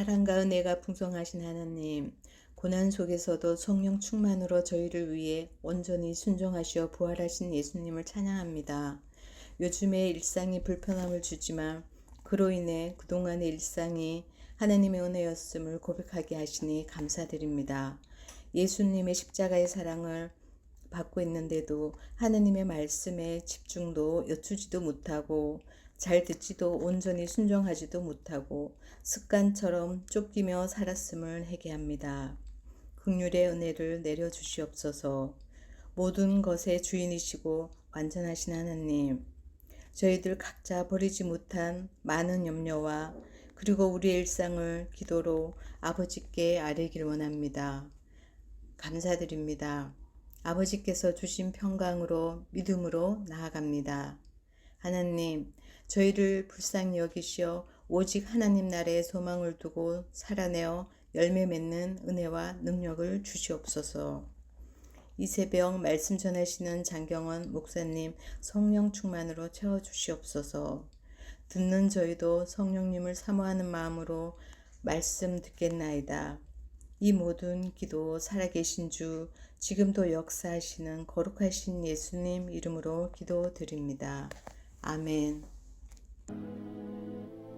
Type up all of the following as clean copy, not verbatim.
사랑과 은혜가 풍성하신 하나님, 고난 속에서도 성령 충만으로 저희를 위해 온전히 순종하시어 부활하신 예수님을 찬양합니다. 요즘의 일상이 불편함을 주지만 그로 인해 그동안의 일상이 하나님의 은혜였음을 고백하게 하시니 감사드립니다. 예수님의 십자가의 사랑을 받고 있는데도 하나님의 말씀에 집중도 여추지도 못하고 잘 듣지도 온전히 순종하지도 못하고 습관처럼 쫓기며 살았음을 회개합니다. 긍휼의 은혜를 내려주시옵소서. 모든 것의 주인이시고 완전하신 하나님, 저희들 각자 버리지 못한 많은 염려와 그리고 우리의 일상을 기도로 아버지께 아뢰길 원합니다. 감사드립니다. 아버지께서 주신 평강으로 믿음으로 나아갑니다. 하나님, 저희를 불쌍히 여기시어 오직 하나님 나라의 소망을 두고 살아내어 열매 맺는 은혜와 능력을 주시옵소서. 이 새벽 말씀 전하시는 장경원 목사님 성령 충만으로 채워주시옵소서. 듣는 저희도 성령님을 사모하는 마음으로 말씀 듣겠나이다. 이 모든 기도 살아계신 주 지금도 역사하시는 거룩하신 예수님 이름으로 기도드립니다. 아멘.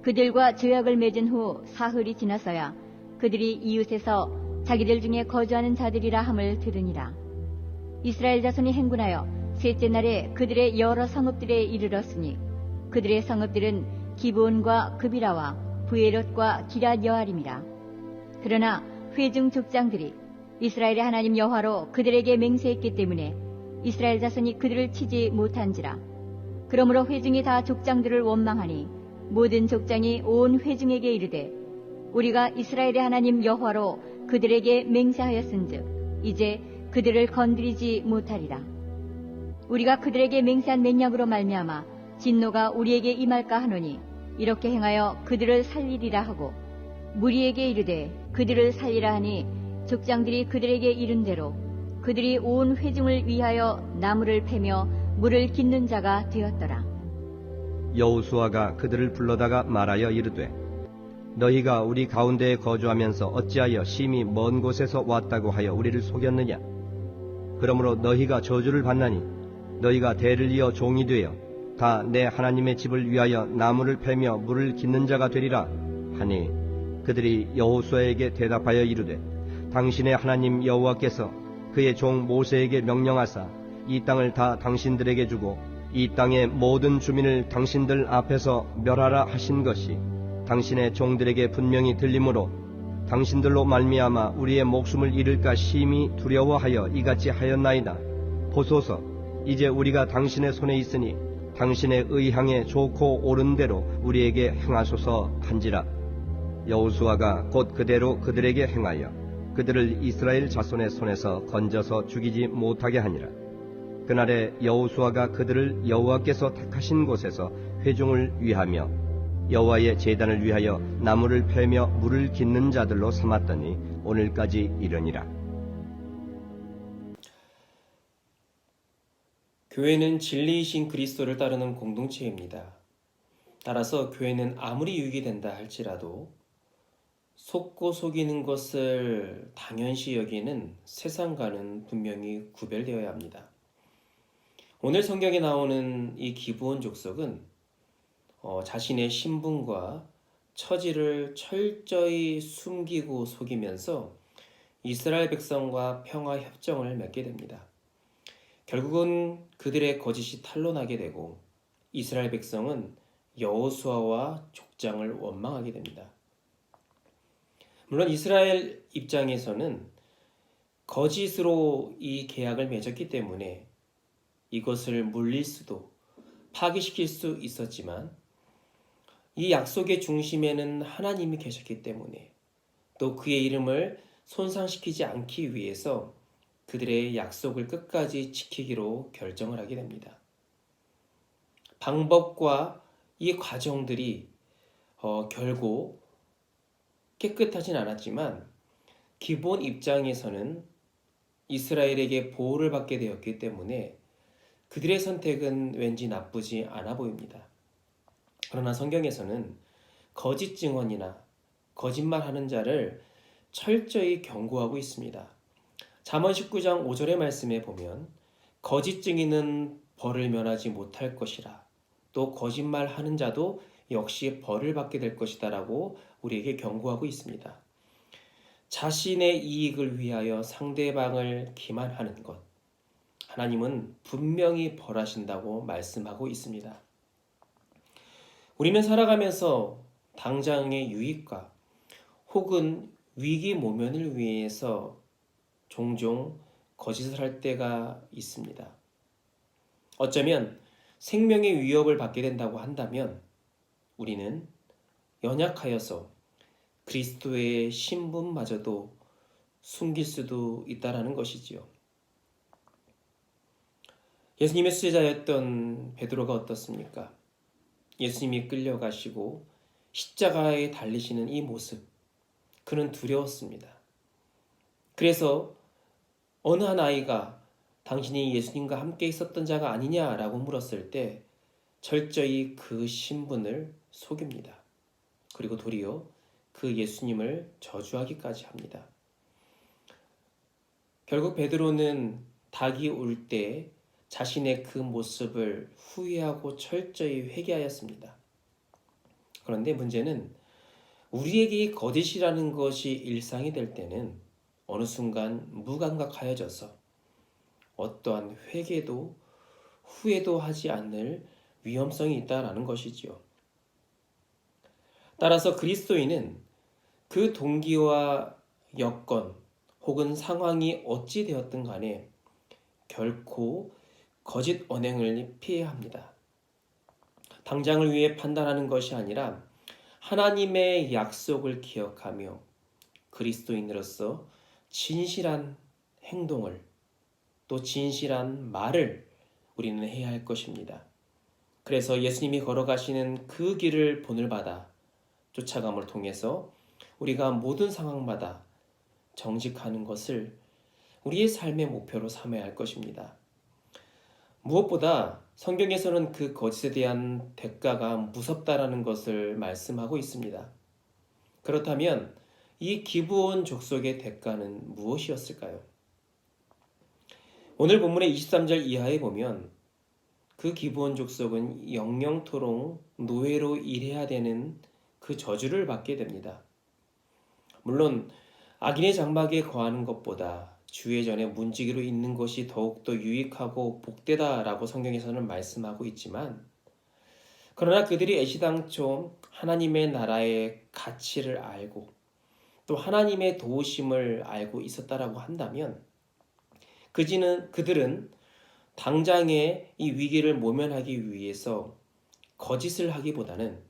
그들과 조약을 맺은 후 사흘이 지나서야 그들이 이웃에서 자기들 중에 거주하는 자들이라 함을 들으니라. 이스라엘 자손이 행군하여 셋째 날에 그들의 여러 성읍들에 이르렀으니 그들의 성읍들은 기브온과 그비라와 부에롯과 기랏 여아림이라. 그러나 회중 족장들이 이스라엘의 하나님 여호와로 그들에게 맹세했기 때문에 이스라엘 자손이 그들을 치지 못한지라. 그러므로 회중이 다 족장들을 원망하니 모든 족장이 온 회중에게 이르되 우리가 이스라엘의 하나님 여호와로 그들에게 맹세하였은즉 이제 그들을 건드리지 못하리라. 우리가 그들에게 맹세한 맹약으로 말미암아 진노가 우리에게 임할까 하노니 이렇게 행하여 그들을 살리리라 하고 무리에게 이르되 그들을 살리라 하니 족장들이 그들에게 이른 대로 그들이 온 회중을 위하여 나무를 패며 물을 깃는 자가 되었더라. 여호수아가 그들을 불러다가 말하여 이르되 너희가 우리 가운데에 거주하면서 어찌하여 심히 먼 곳에서 왔다고 하여 우리를 속였느냐. 그러므로 너희가 저주를 받나니 너희가 대를 이어 종이 되어 다 내 하나님의 집을 위하여 나무를 패며 물을 깃는 자가 되리라 하니 그들이 여호수아에게 대답하여 이르되 당신의 하나님 여호와께서 그의 종 모세에게 명령하사 이 땅을 다 당신들에게 주고 이 땅의 모든 주민을 당신들 앞에서 멸하라 하신 것이 당신의 종들에게 분명히 들리므로 당신들로 말미암아 우리의 목숨을 잃을까 심히 두려워하여 이같이 하였나이다. 보소서, 이제 우리가 당신의 손에 있으니 당신의 의향에 좋고 옳은 대로 우리에게 행하소서 한지라. 여호수아가 곧 그대로 그들에게 행하여 그들을 이스라엘 자손의 손에서 건져서 죽이지 못하게 하니라. 그날에 여호수아가 그들을 여호와께서 택하신 곳에서 회중을 위하며 여호와의 제단을 위하여 나무를 패며 물을 깃는 자들로 삼았더니 오늘까지 이르니라. 교회는 진리이신 그리스도를 따르는 공동체입니다. 따라서 교회는 아무리 유익이 된다 할지라도 속고 속이는 것을 당연시 여기는 세상과는 분명히 구별되어야 합니다. 오늘 성경에 나오는 이 기브온 족속은 자신의 신분과 처지를 철저히 숨기고 속이면서 이스라엘 백성과 평화 협정을 맺게 됩니다. 결국은 그들의 거짓이 탄로나게 되고 이스라엘 백성은 여호수아와 족장을 원망하게 됩니다. 물론 이스라엘 입장에서는 거짓으로 이 계약을 맺었기 때문에 이것을 물릴 수도 파기시킬 수 있었지만 이 약속의 중심에는 하나님이 계셨기 때문에 또 그의 이름을 손상시키지 않기 위해서 그들의 약속을 끝까지 지키기로 결정을 하게 됩니다. 방법과 이 과정들이 결국 깨끗하진 않았지만 기본 입장에서는 이스라엘에게 보호를 받게 되었기 때문에 그들의 선택은 왠지 나쁘지 않아 보입니다. 그러나 성경에서는 거짓 증언이나 거짓말하는 자를 철저히 경고하고 있습니다. 잠언 19장 5절의 말씀에 보면 거짓 증인은 벌을 면하지 못할 것이라, 또 거짓말하는 자도 역시 벌을 받게 될 것이다 라고 우리에게 경고하고 있습니다. 자신의 이익을 위하여 상대방을 기만하는 것, 하나님은 분명히 벌하신다고 말씀하고 있습니다. 우리는 살아가면서 당장의 유익과 혹은 위기 모면을 위해서 종종 거짓을 할 때가 있습니다. 어쩌면 생명의 위협을 받게 된다고 한다면 우리는 연약하여서 그리스도의 신분마저도 숨길 수도 있다라는 것이지요. 예수님의 수제자였던 베드로가 어떻습니까? 예수님이 끌려가시고 십자가에 달리시는 이 모습, 그는 두려웠습니다. 그래서 어느 한 아이가 당신이 예수님과 함께 있었던 자가 아니냐라고 물었을 때 철저히 그 신분을 속입니다. 그리고 도리어 그 예수님을 저주하기까지 합니다. 결국 베드로는 닭이 올 때 자신의 그 모습을 후회하고 철저히 회개하였습니다. 그런데 문제는 우리에게 거짓이라는 것이 일상이 될 때는 어느 순간 무감각하여져서 어떠한 회개도 후회도 하지 않을 위험성이 있다라는 것이지요. 따라서 그리스도인은 그 동기와 여건 혹은 상황이 어찌 되었든 간에 결코 거짓 언행을 피해야 합니다. 당장을 위해 판단하는 것이 아니라 하나님의 약속을 기억하며 그리스도인으로서 진실한 행동을 또 진실한 말을 우리는 해야 할 것입니다. 그래서 예수님이 걸어가시는 그 길을 본을 받아 쫓아감을 통해서 우리가 모든 상황마다 정직하는 것을 우리의 삶의 목표로 삼아야 할 것입니다. 무엇보다 성경에서는 그 거짓에 대한 대가가 무섭다라는 것을 말씀하고 있습니다. 그렇다면 이 기브온 족속의 대가는 무엇이었을까요? 오늘 본문의 23절 이하에 보면 그 기브온 족속은 영영토록 노예로 일해야 되는 그 저주를 받게 됩니다. 물론 악인의 장막에 거하는 것보다 주의 전에 문지기로 있는 것이 더욱더 유익하고 복되다라고 성경에서는 말씀하고 있지만, 그러나 그들이 애시당초 하나님의 나라의 가치를 알고 또 하나님의 도우심을 알고 있었다라고 한다면 그들은 당장의 이 위기를 모면하기 위해서 거짓을 하기보다는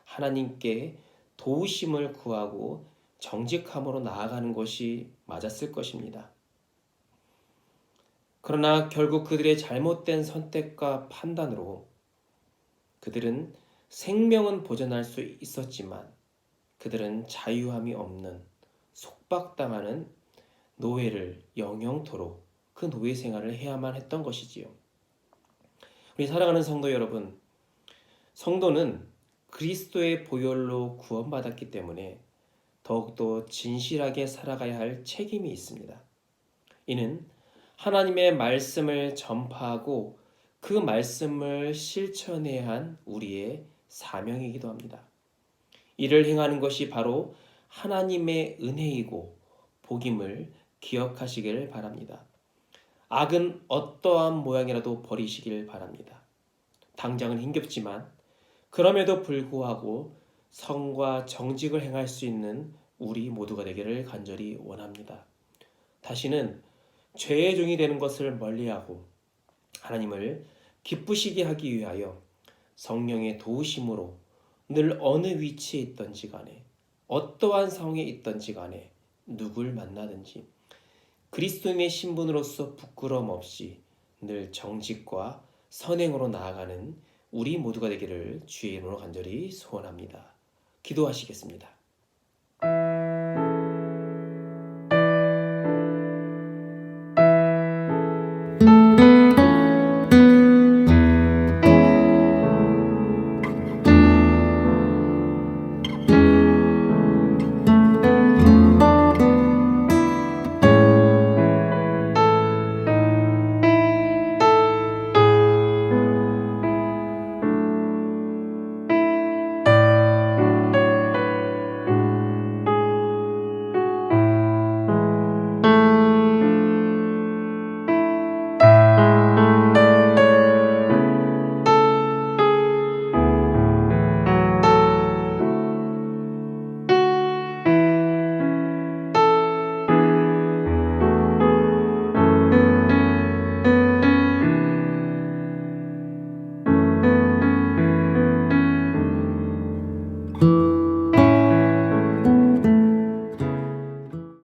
하나님께 도우심을 구하고 정직함으로 나아가는 것이 맞았을 것입니다. 그러나 결국 그들의 잘못된 선택과 판단으로 그들은 생명은 보존할 수 있었지만 그들은 자유함이 없는 속박당하는 노예를 영영토록 그 노예 생활을 해야만 했던 것이지요. 우리 사랑하는 성도 여러분, 성도는 그리스도의 보혈로 구원받았기 때문에 더욱더 진실하게 살아가야 할 책임이 있습니다. 이는 하나님의 말씀을 전파하고 그 말씀을 실천해야 한 우리의 사명이기도 합니다. 이를 행하는 것이 바로 하나님의 은혜이고 복임을 기억하시기를 바랍니다. 악은 어떠한 모양이라도 버리시길 바랍니다. 당장은 힘겹지만 그럼에도 불구하고 성과 정직을 행할 수 있는 우리 모두가 되기를 간절히 원합니다. 다시는 죄의 종이 되는 것을 멀리하고 하나님을 기쁘시게 하기 위하여 성령의 도우심으로 늘 어느 위치에 있든지 간에 어떠한 상황에 있든지 간에 누굴 만나든지 그리스도인의 신분으로서 부끄러움 없이 늘 정직과 선행으로 나아가는 우리 모두가 되기를 주의 이름으로 간절히 소원합니다. 기도하시겠습니다.